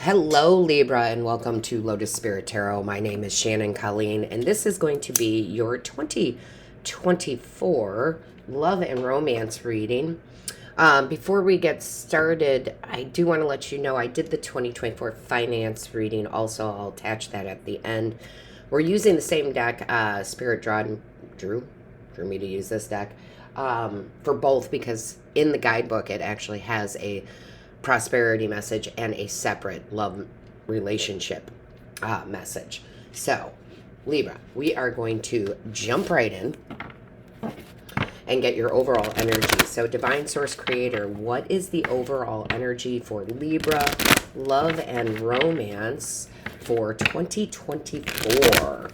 Hello, Libra, and welcome to Lotus Spirit Tarot. My name is Shannon Colleen, and this is going to be your 2024 love and romance reading. Before we get started, I do want to let you know I did the 2024 finance reading. Also, I'll attach that at the end. We're using the same deck. Spirit drew me to use this deck for both because in the guidebook it actually has a prosperity message and a separate love relationship message. So, Libra, we are going to jump right in and get your overall energy. So, Divine Source Creator, what is the overall energy for Libra, love and romance for 2024?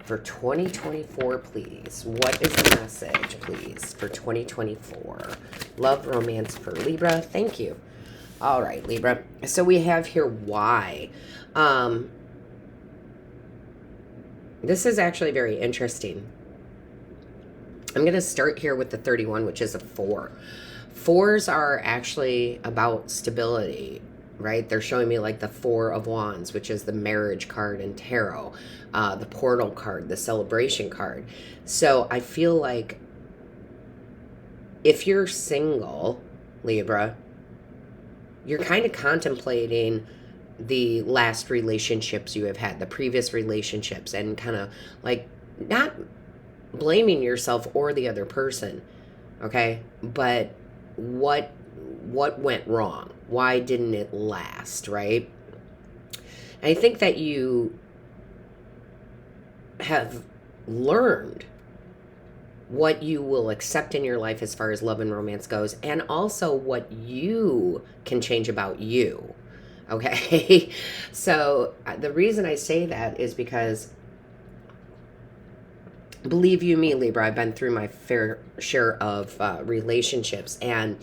For 2024, please. What is the message, please, for 2024? Love, romance for Libra. Thank you. All right, Libra. So we have here why. This is actually very interesting. I'm going to start here with the 31, which is a 4. 4s are actually about stability, right? They're showing me like the 4 of Wands, which is the marriage card in tarot, the portal card, the celebration card. So I feel like if you're single, Libra, you're kind of contemplating the last relationships you have had, the previous relationships, and kind of like not blaming yourself or the other person, okay? But what went wrong? Why didn't it last, right? And I think that you have learned what you will accept in your life as far as love and romance goes, and also what you can change about you, okay? So the reason I say that is because, believe you me, Libra, I've been through my fair share of relationships, and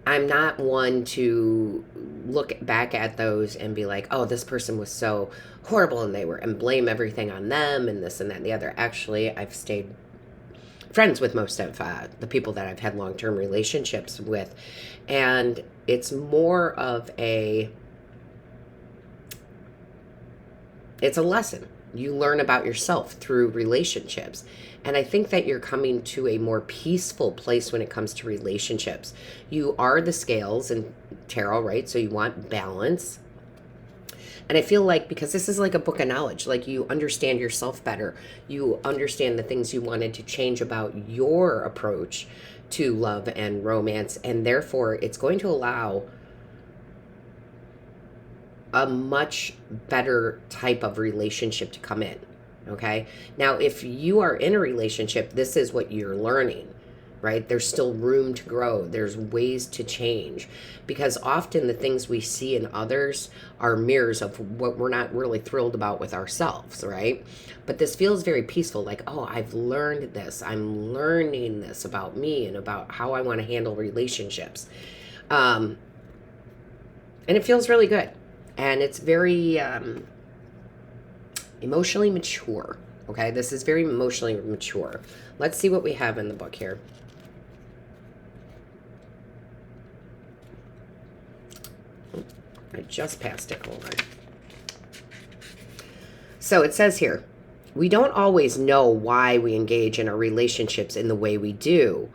I'm not one to look back at those and be like, oh, this person was so horrible and blame everything on them and this and that and the other. Actually, I've stayed friends with most of the people that I've had long-term relationships with. And it's more of it's a lesson. You learn about yourself through relationships. And I think that you're coming to a more peaceful place when it comes to relationships. You are the scales in tarot, right? So you want balance. And I feel like because this is like a book of knowledge, like you understand yourself better. You understand the things you wanted to change about your approach to love and romance. And therefore, it's going to allow a much better type of relationship to come in, okay? Now, if you are in a relationship, this is what you're learning, right? There's still room to grow. There's ways to change, because often the things we see in others are mirrors of what we're not really thrilled about with ourselves, right? But this feels very peaceful, like, oh, I've learned this. I'm learning this about me and about how I want to handle relationships. And it feels really good. And it's very emotionally mature, okay? This is very emotionally mature. Let's see what we have in the book here. I just passed it. Hold on. So it says here, we don't always know why we engage in our relationships in the way we do,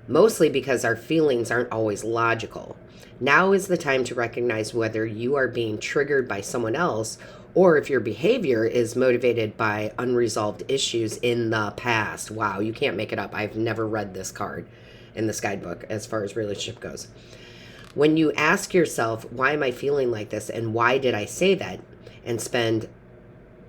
mostly because our feelings aren't always logical. Now is the time to recognize whether you are being triggered by someone else or if your behavior is motivated by unresolved issues in the past. Wow, you can't make it up. I've never read this card in this guidebook as far as relationship goes. When you ask yourself, why am I feeling like this and why did I say that, and spend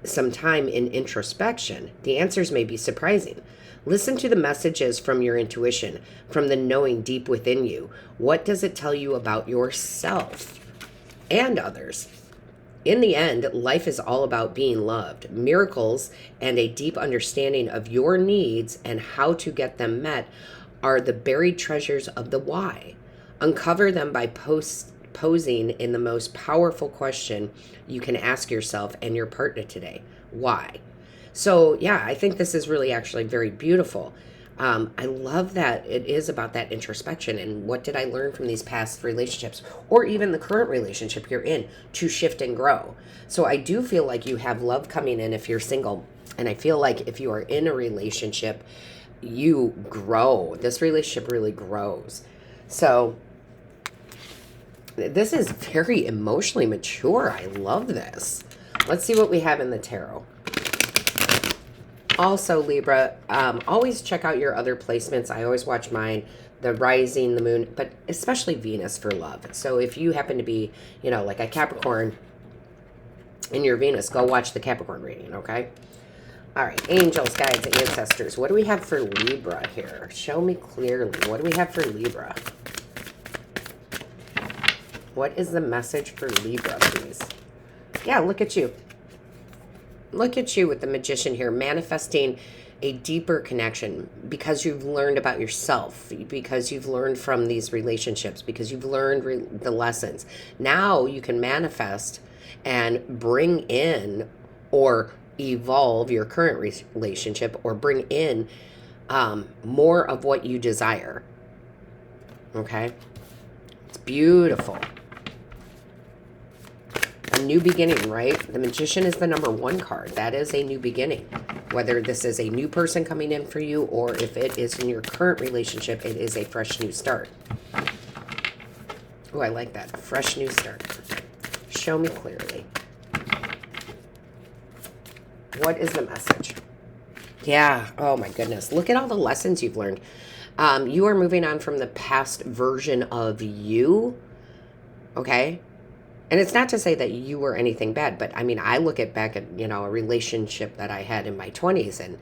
some time in introspection, the answers may be surprising. Listen to the messages from your intuition, from the knowing deep within you. What does it tell you about yourself and others? In the end, life is all about being loved. Miracles and a deep understanding of your needs and how to get them met are the buried treasures of the why. Uncover them by posing in the most powerful question you can ask yourself and your partner today. Why? So, yeah, I think this is really actually very beautiful. I love that it is about that introspection and what did I learn from these past relationships or even the current relationship you're in to shift and grow. So I do feel like you have love coming in if you're single. And I feel like if you are in a relationship, you grow. This relationship really grows. So this is very emotionally mature. I love this. Let's see what we have in the tarot. Also, Libra, always check out your other placements. I always watch mine, the rising, the moon, but especially Venus for love. So if you happen to be, you know, like a Capricorn in your Venus, go watch the Capricorn reading, okay? All right, angels, guides, ancestors. What do we have for Libra here? Show me clearly. What do we have for Libra? What is the message for Libra, please? Yeah, look at you. Look at you with the Magician here, manifesting a deeper connection because you've learned about yourself, because you've learned from these relationships, because you've learned the lessons. Now you can manifest and bring in or evolve your current relationship or bring in more of what you desire. Okay? It's beautiful. A new beginning, right? The Magician is the #1 card. That is a new beginning. Whether this is a new person coming in for you or if it is in your current relationship, it is a fresh new start. Oh, I like that. A fresh new start. Show me clearly. What is the message? Yeah. Oh, my goodness. Look at all the lessons you've learned. You are moving on from the past version of you. Okay? And it's not to say that you were anything bad, but I mean, I look back at, you know, a relationship that I had in my 20s and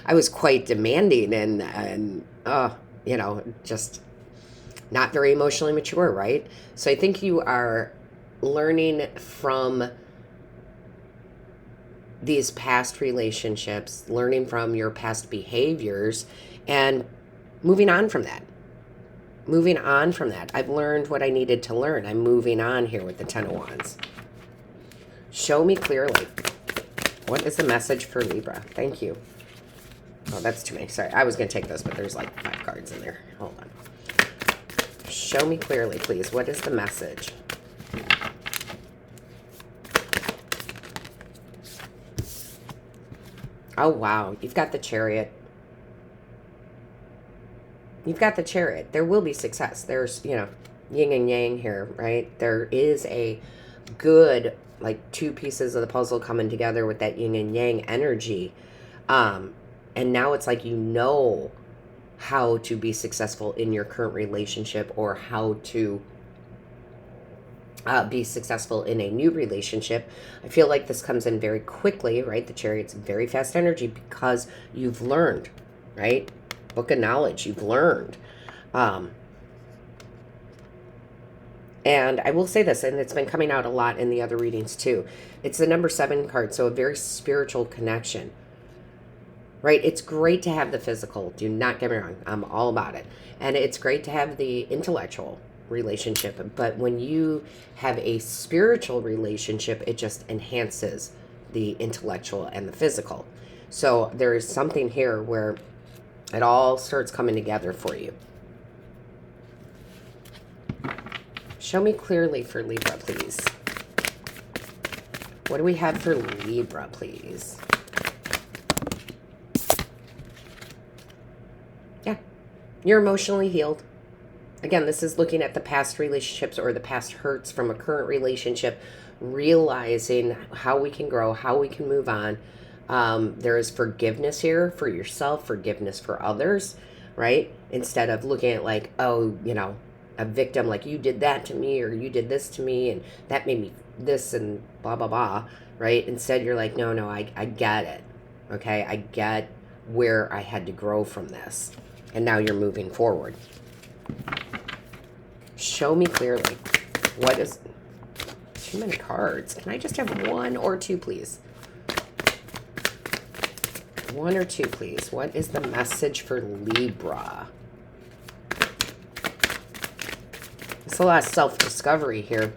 I was quite demanding and you know, just not very emotionally mature, right? So I think you are learning from these past relationships, learning from your past behaviors and moving on from that. Moving on from that. I've learned what I needed to learn. I'm moving on here with the 10 of Wands. Show me clearly. What is the message for Libra? Thank you. Oh, that's too many. Sorry, I was going to take those, but there's like 5 cards in there. Hold on. Show me clearly, please. What is the message? Oh, wow. You've got the Chariot. You've got the Chariot. There will be success. There's, you know, yin and yang here, right? There is a good, like, 2 pieces of the puzzle coming together with that yin and yang energy. And now it's like you know how to be successful in your current relationship or how to be successful in a new relationship. I feel like this comes in very quickly, right? The Chariot's very fast energy because you've learned, right? Book of knowledge, you've learned. And I will say this, and it's been coming out a lot in the other readings too. It's the #7 card, so a very spiritual connection, right? It's great to have the physical. Do not get me wrong. I'm all about it. And it's great to have the intellectual relationship. But when you have a spiritual relationship, it just enhances the intellectual and the physical. So there is something here where it all starts coming together for you. Show me clearly for Libra, please. What do we have for Libra, please? Yeah. You're emotionally healed. Again, this is looking at the past relationships or the past hurts from a current relationship, realizing how we can grow, how we can move on. There is forgiveness here for yourself, forgiveness for others, right? Instead of looking at like, oh, you know, a victim, like you did that to me or you did this to me and that made me this and blah, blah, blah, right? Instead, you're like, no, I get it, okay? I get where I had to grow from this. And now you're moving forward. Show me clearly. What is... Too many cards. Can I just have 1 or 2, please? 1 or 2, please. What is the message for Libra? It's a lot of self-discovery here,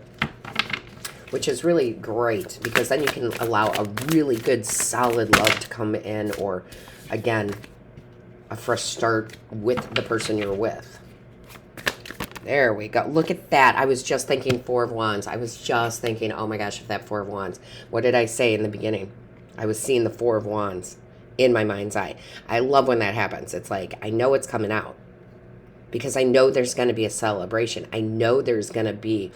which is really great because then you can allow a really good, solid love to come in or, again, a fresh start with the person you're with. There we go. Look at that. I was just thinking Four of Wands. I was just thinking, oh my gosh, if that Four of Wands. What did I say in the beginning? I was seeing the Four of Wands in my mind's eye. I love when that happens. It's like, I know it's coming out because I know there's going to be a celebration. I know there's going to be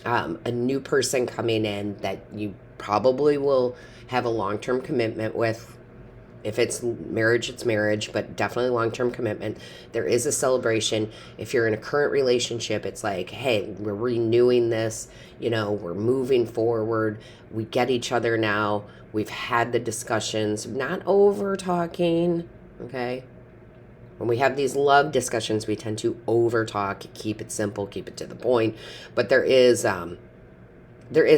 a new person coming in that you probably will have a long-term commitment with. If it's marriage, it's marriage, but definitely long-term commitment. There is a celebration. If you're in a current relationship, it's like, hey, we're renewing this. You know, we're moving forward. We get each other now. We've had the discussions, not over talking, okay? When we have these love discussions, we tend to over talk, keep it simple, keep it to the point. But there is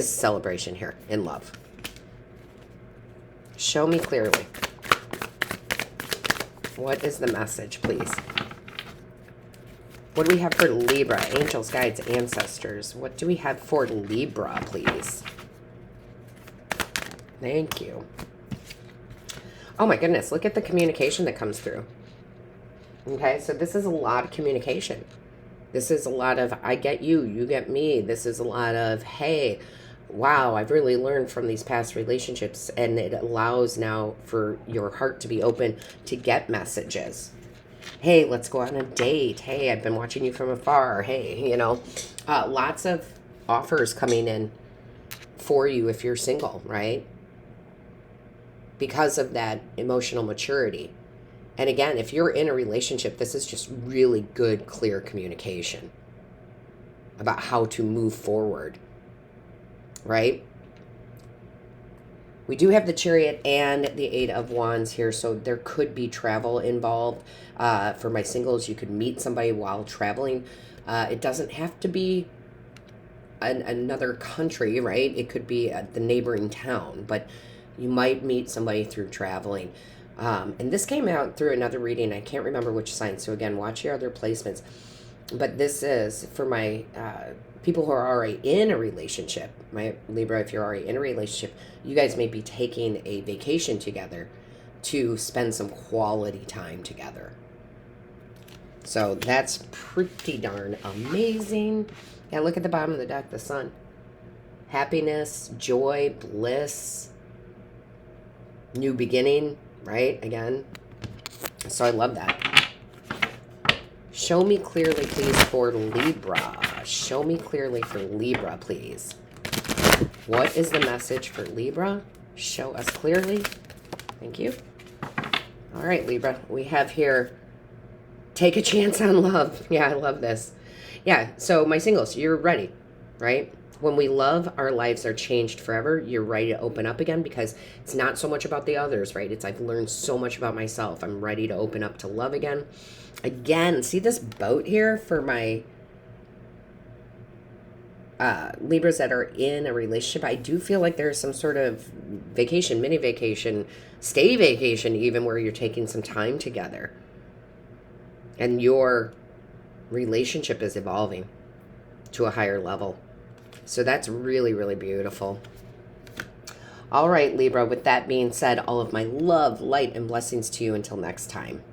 celebration here in love. Show me clearly. What is the message, please? What do we have for Libra? Angels, guides, ancestors. What do we have for Libra, please? Thank you. Oh my goodness, look at the communication that comes through. Okay, so this is a lot of communication. This is a lot of, I get you, you get me. This is a lot of, hey, wow, I've really learned from these past relationships, and it allows now for your heart to be open to get messages. Hey, let's go on a date. Hey, I've been watching you from afar. Hey, you know, lots of offers coming in for you if you're single, right? Because of that emotional maturity. And again, if you're in a relationship, this is just really good, clear communication about how to move forward. Right? We do have the Chariot and the Eight of Wands here, so there could be travel involved. For my singles, you could meet somebody while traveling. It doesn't have to be another country, right? It could be the neighboring town, but you might meet somebody through traveling. And this came out through another reading. I can't remember which sign, so again, watch your other placements. But this is for my people who are already in a relationship. My Libra, if you're already in a relationship, you guys may be taking a vacation together to spend some quality time together. So that's pretty darn amazing. Yeah, look at the bottom of the deck, the sun. Happiness, joy, bliss, new beginning, right? Again. So I love that. Show me clearly, please, for Libra. Show me clearly for Libra, please. What is the message for Libra? Show us clearly. Thank you. All right, Libra. We have here, take a chance on love. Yeah, I love this. Yeah, so my singles, you're ready, right? When we love, our lives are changed forever. You're ready to open up again because it's not so much about the others, right? It's I've learned so much about myself. I'm ready to open up to love again. Again, see this boat here for my Libras that are in a relationship. I do feel like there's some sort of vacation, mini vacation, stay vacation even, where you're taking some time together. And your relationship is evolving to a higher level. So that's really, really beautiful. All right, Libra, with that being said, all of my love, light, and blessings to you until next time.